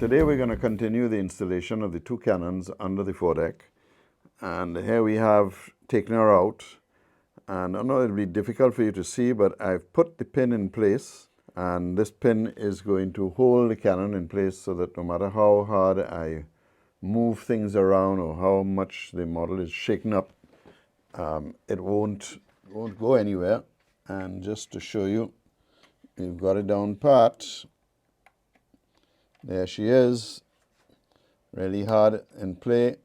Today we're going to continue the installation of the two cannons under the foredeck. And here we have taken her out. And I know it'll be difficult for you to see, but I've put the pin in place. And this pin is going to hold the cannon in place so that no matter how hard I move things around or how much the model is shaken up, it won't go anywhere. And just to show you, we've got it down pat. There she is, really hard in play,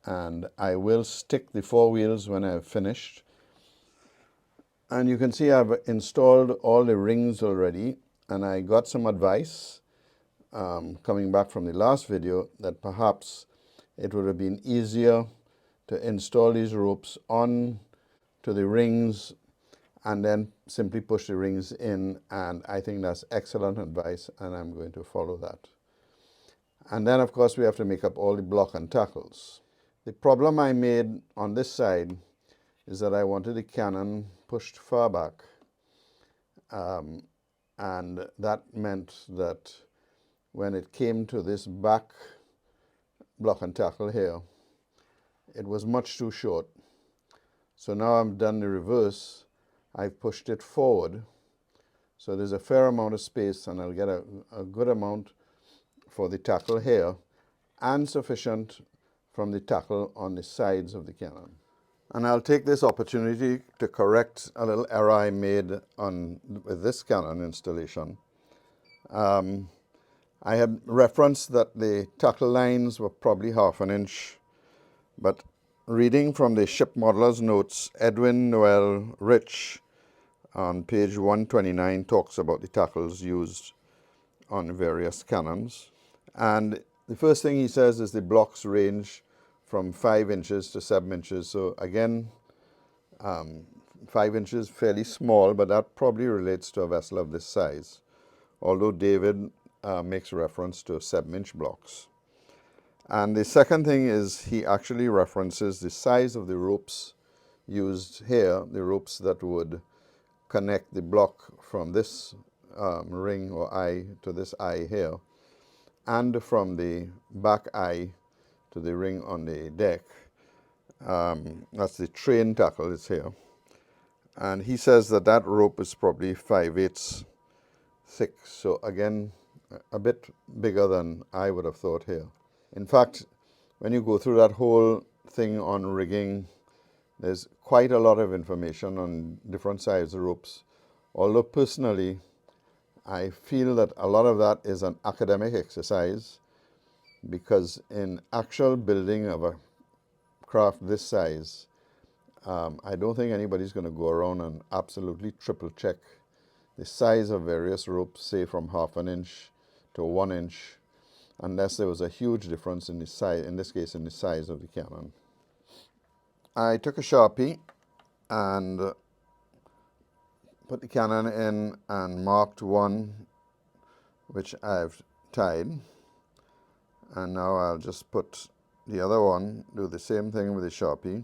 and I will stick the four wheels when I've finished. And you can see I've installed all the rings already, and I got some advice coming back from the last video that perhaps it would have been easier to install these ropes on to the rings and then simply push the rings in, and I think that's excellent advice, and I'm going to follow that. And then, of course, we have to make up all the block and tackles. The problem I made on this side is that I wanted the cannon pushed far back. And that meant that when it came to this back block and tackle here, it was much too short. So now I've done the reverse. I've pushed it forward. So there's a fair amount of space, and I'll get a good amount for the tackle here, and sufficient from the tackle on the sides of the cannon. And I'll take this opportunity to correct a little error I made with this cannon installation. I had referenced that the tackle lines were probably 1/2 inch, but reading from the ship modeler's notes, Edwin Noel Rich on page 129 talks about the tackles used on various cannons. And the first thing he says is the blocks range from 5 inches to 7 inches. So again, 5 inches, fairly small, but that probably relates to a vessel of this size. Although David makes reference to 7-inch blocks. And the second thing is he actually references the size of the ropes used here, the ropes that would connect the block from this ring or eye to this eye here, and from the back eye to the ring on the deck. That's the train tackle, it's here. And he says that that rope is probably 5/8 thick. So again, a bit bigger than I would have thought here. In fact, when you go through that whole thing on rigging, there's quite a lot of information on different sized ropes. Although personally, I feel that a lot of that is an academic exercise, because in actual building of a craft this size, I don't think anybody's going to go around and absolutely triple check the size of various ropes, say from 1/2 inch to 1 inch, unless there was a huge difference in the size, in this case in the size of the cannon. I took a Sharpie and put the cannon in and marked one which I've tied, and now I'll just put the other one, do the same thing with the Sharpie,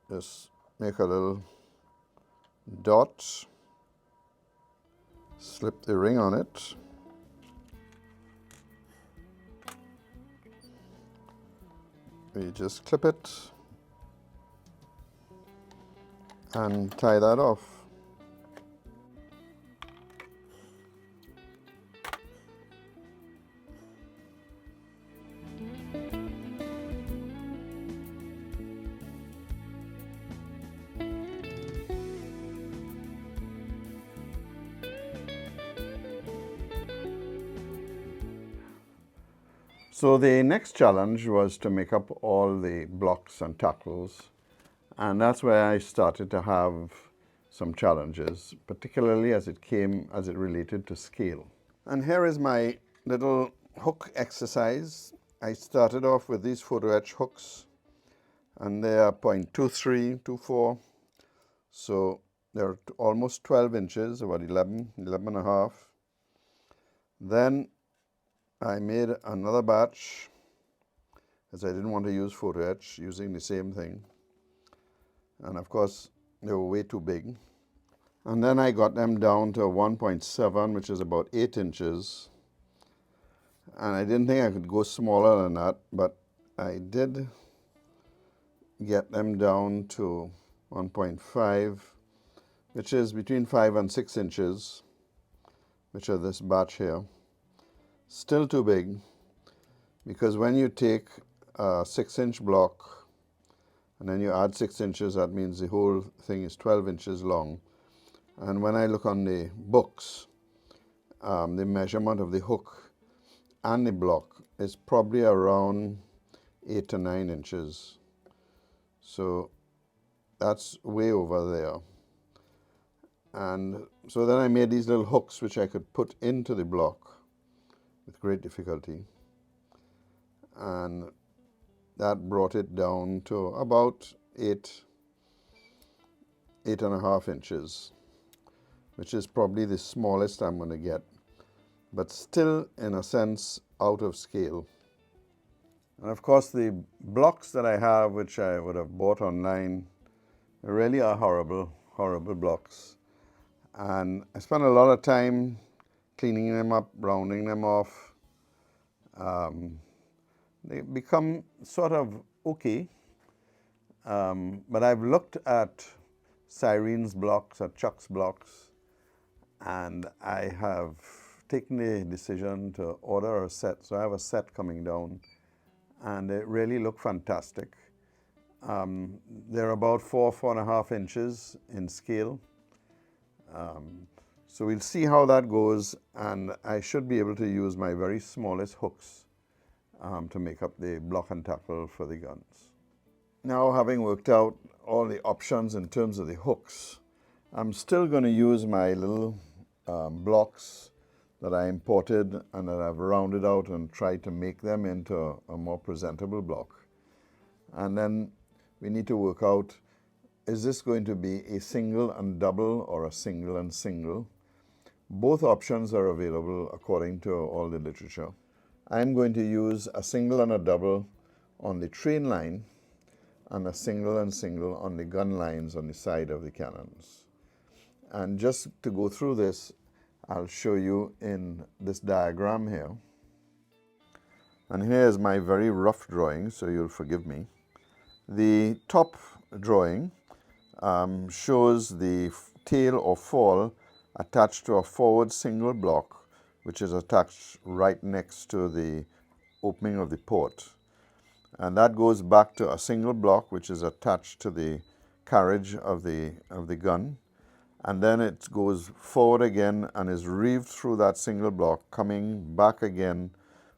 just make a little dot, slip the ring on it, we just clip it and tie that off. So the next challenge was to make up all the blocks and tackles, and that's where I started to have some challenges, particularly as it related to scale. And here is my little hook exercise. I started off with these photo etch hooks, and they are 0.23, 24, so they're almost 12 inches, about 11 and a half. Then I made another batch, as I didn't want to use photo etch, using the same thing. And of course, they were way too big. And then I got them down to 1.7, which is about 8 inches. And I didn't think I could go smaller than that, but I did get them down to 1.5, which is between 5 and 6 inches, which are this batch here. Still too big, because when you take a 6-inch block and then you add 6 inches, that means the whole thing is 12 inches long. And when I look on the books, the measurement of the hook and the block is probably around 8 to 9 inches. So that's way over there. And so then I made these little hooks which I could put into the block with great difficulty. And that brought it down to about 8.5 inches, which is probably the smallest I'm going to get, but still, in a sense, out of scale. And of course, the blocks that I have, which I would have bought online, really are horrible, horrible blocks. And I spent a lot of time cleaning them up, rounding them off. They become sort of okay. But I've looked at Cyrene's blocks, or Chuck's blocks, and I have taken the decision to order a set. So I have a set coming down, and they really look fantastic. They're about 4.5 inches in scale. So we'll see how that goes, and I should be able to use my very smallest hooks to make up the block and tackle for the guns. Now, having worked out all the options in terms of the hooks, I'm still going to use my little blocks that I imported and that I've rounded out and tried to make them into a more presentable block. And then we need to work out, is this going to be a single and double or a single and single? Both options are available according to all the literature. I'm going to use a single and a double on the train line and a single and single on the gun lines on the side of the cannons. And just to go through this, I'll show you in this diagram here. And here's my very rough drawing, so you'll forgive me. The top drawing shows the tail or fall attached to a forward single block, which is attached right next to the opening of the port. And that goes back to a single block, which is attached to the carriage of the gun. And then it goes forward again and is reeved through that single block, coming back again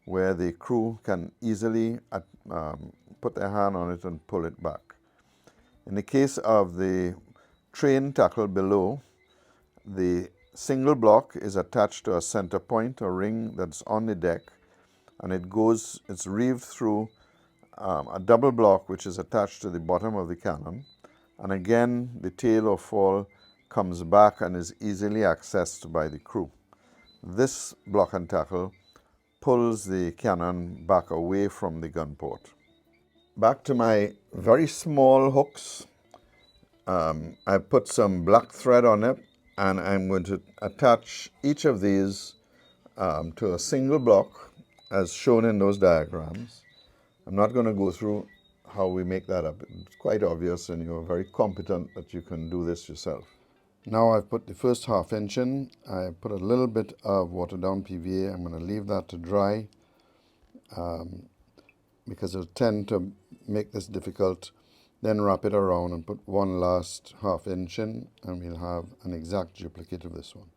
where the crew can easily put their hand on it and pull it back. In the case of the train tackle below, the single block is attached to a center point, a ring that's on the deck, and it's reeved through a double block which is attached to the bottom of the cannon. And again, the tail or fall comes back and is easily accessed by the crew. This block and tackle pulls the cannon back away from the gun port. Back to my very small hooks. I put some black thread on it, and I'm going to attach each of these to a single block as shown in those diagrams. I'm not going to go through how we make that up. It's quite obvious, and you're very competent that you can do this yourself. Now I've put the first ½ inch in. I put a little bit of watered down PVA. I'm going to leave that to dry because it'll tend to make this difficult. Then wrap it around and put one last ½ inch in, and we'll have an exact duplicate of this one.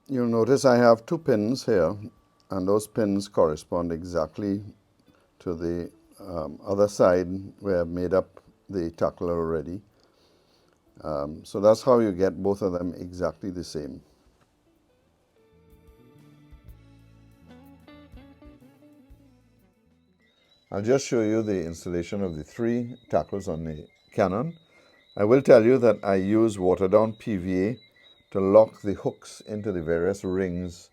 You'll notice I have 2 pins here, and those pins correspond exactly to the other side where I've made up the tackle already. So that's how you get both of them exactly the same. I'll just show you the installation of the 3 tackles on the cannon. I will tell you that I use watered down PVA to lock the hooks into the various rings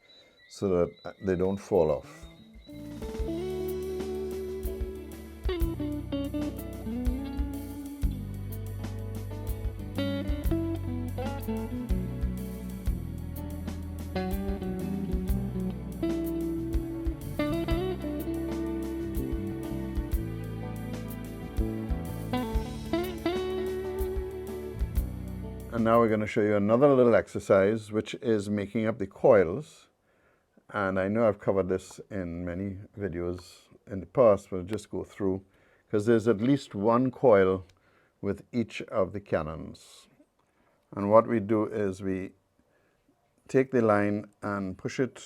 so that they don't fall off. And now we're going to show you another little exercise, which is making up the coils. And I know I've covered this in many videos in the past, but I'll just go through, because there's at least one coil with each of the cannons. And what we do is we take the line and push it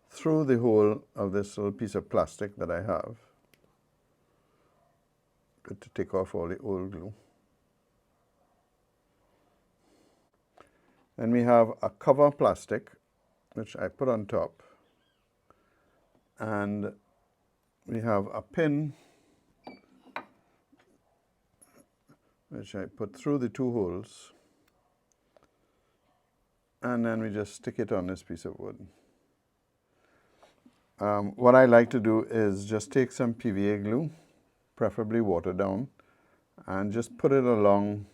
through the hole of this little piece of plastic that I have. Good to take off all the old glue. Then we have a cover plastic, which I put on top. And we have a pin, which I put through the two holes. And then we just stick it on this piece of wood. What I like to do is just take some PVA glue, preferably watered down, and just put it along.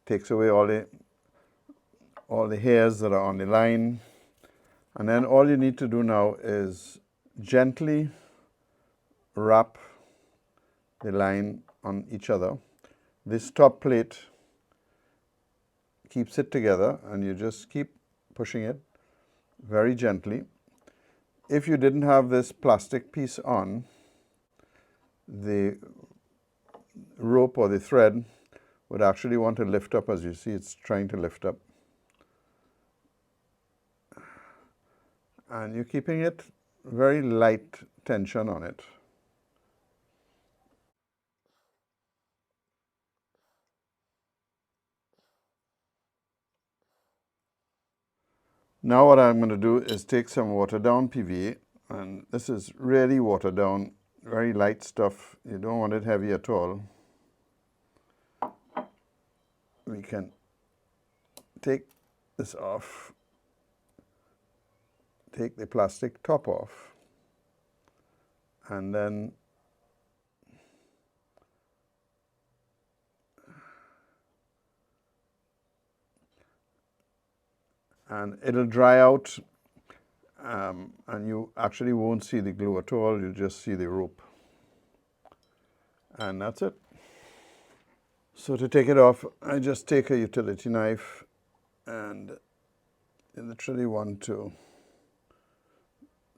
Takes away all the hairs that are on the line. And then all you need to do now is gently wrap the line on each other. This top plate keeps it together, and you just keep pushing it very gently. If you didn't have this plastic piece on, the rope or the thread would actually want to lift up. As you see, it's trying to lift up. And you're keeping it very light tension on it. Now what I'm going to do is take some watered down PVA, and this is really watered down, very light stuff. You don't want it heavy at all. We can take this off, take the plastic top off, and then it'll dry out, and you actually won't see the glue at all. You'll just see the rope. And that's it. So to take it off, I just take a utility knife and you literally want to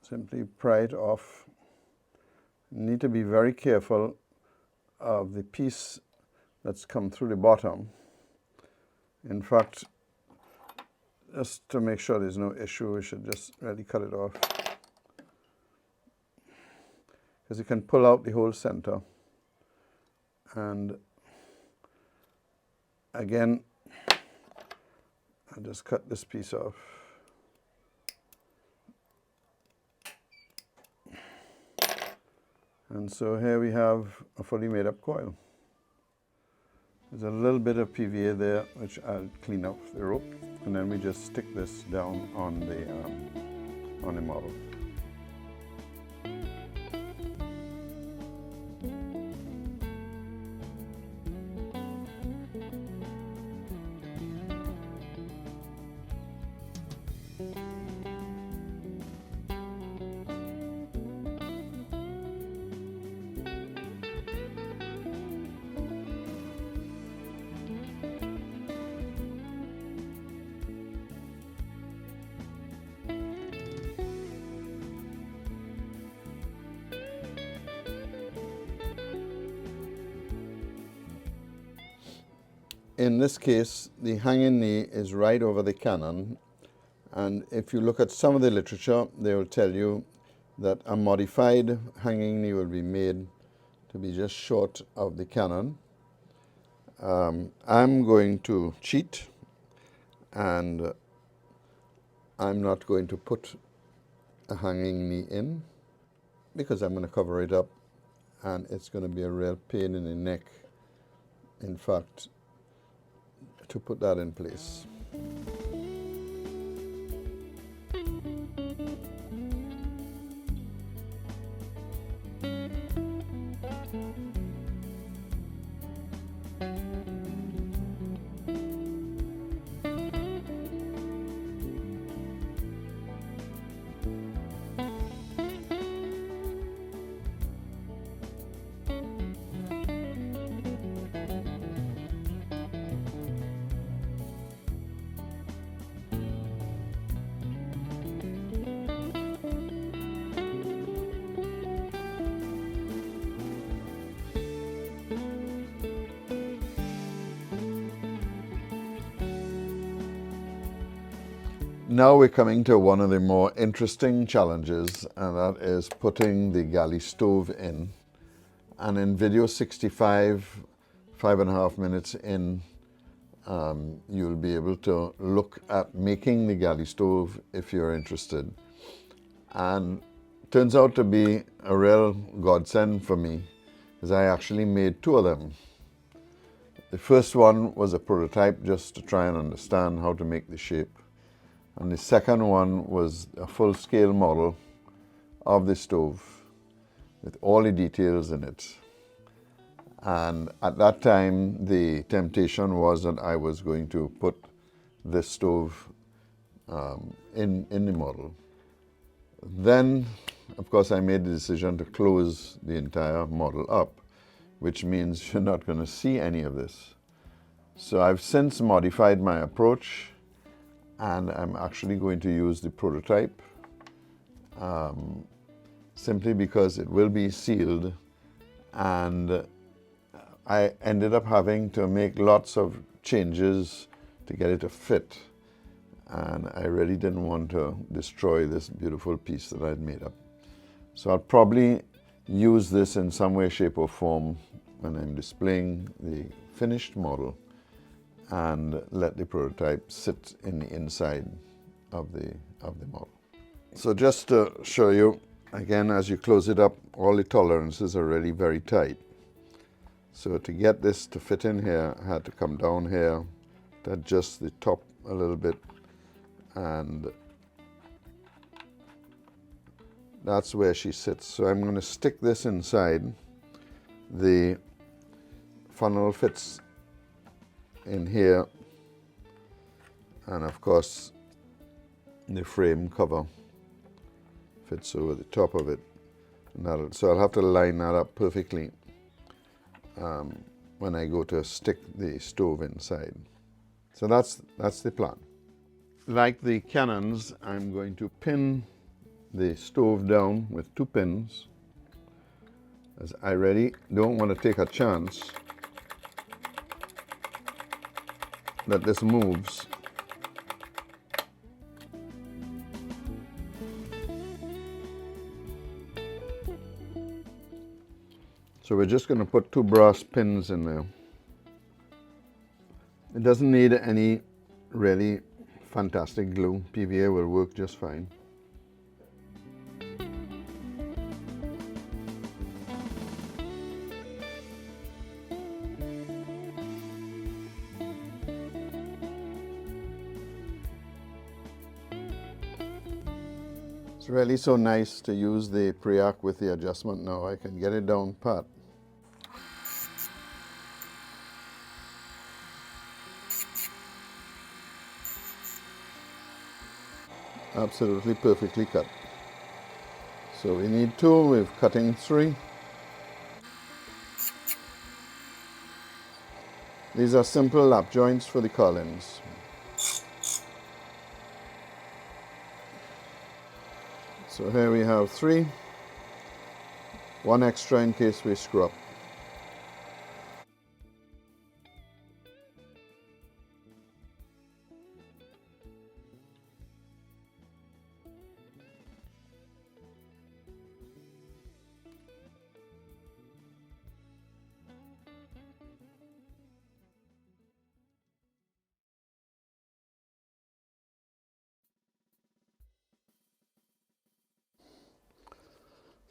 simply pry it off. You need to be very careful of the piece that's come through the bottom. In fact, just to make sure there's no issue, we should just really cut it off, because you can pull out the whole center. And again, I'll just cut this piece off. And so here we have a fully made up coil. There's a little bit of PVA there, which I'll clean up the rope, and then we just stick this down on the model. In this case, the hanging knee is right over the cannon, and if you look at some of the literature, they will tell you that a modified hanging knee will be made to be just short of the cannon. I'm going to cheat, and I'm not going to put a hanging knee in, because I'm going to cover it up, and it's going to be a real pain in the neck, in fact, to put that in place. Now we're coming to one of the more interesting challenges, and that is putting the galley stove in. And in video 65, 5.5 minutes in, you'll be able to look at making the galley stove if you're interested. And it turns out to be a real godsend for me, because I actually made 2 of them. The first one was a prototype just to try and understand how to make the shape. And the second one was a full-scale model of the stove with all the details in it. And at that time, the temptation was that I was going to put this stove in the model. Then, of course, I made the decision to close the entire model up, which means you're not going to see any of this. So I've since modified my approach, and I'm actually going to use the prototype simply because it will be sealed, and I ended up having to make lots of changes to get it to fit, and I really didn't want to destroy this beautiful piece that I'd made up. So I'll probably use this in some way, shape or form when I'm displaying the finished model, and let the prototype sit in the inside of the model. So just to show you, again, as you close it up, all the tolerances are really very tight. So to get this to fit in here, I had to come down here to adjust the top a little bit, and that's where she sits. So I'm going to stick this inside. The funnel fits in here, and of course the frame cover fits over the top of it. So I'll have to line that up perfectly when I go to stick the stove inside. So that's the plan. Like the cannons, I'm going to pin the stove down with 2 pins, as I really don't want to take a chance that this moves. So we're just going to put 2 brass pins in there. It doesn't need any really fantastic glue. PVA will work just fine. It's really so nice to use the pre-arc with the adjustment now. I can get it down pat. Absolutely perfectly cut. So we need 2, we're cutting 3. These are simple lap joints for the collins. So here we have 3, 1 extra in case we screw up.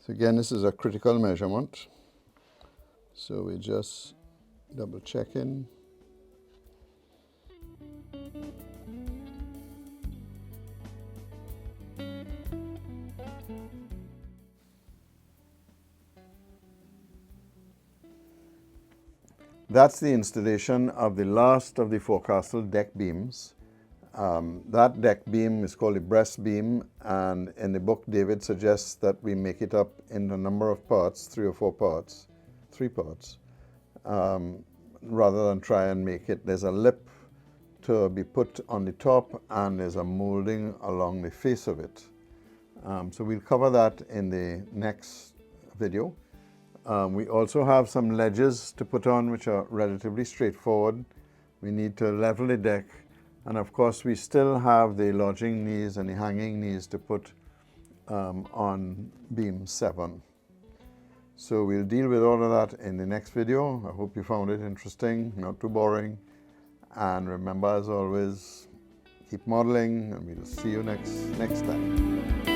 So again, this is a critical measurement. So we just double check in. That's the installation of the last of the forecastle deck beams. That deck beam is called the breast beam, and in the book David suggests that we make it up in a number of parts, 3 or 4 parts, 3 parts, rather than try and make it. There's a lip to be put on the top, and there's a molding along the face of it. So we'll cover that in the next video. We also have some ledges to put on, which are relatively straightforward. We need to level the deck And of course, we still have the lodging knees and the hanging knees to put on beam 7. So we'll deal with all of that in the next video. I hope you found it interesting, not too boring. And remember, as always, keep modeling, and we'll see you next time.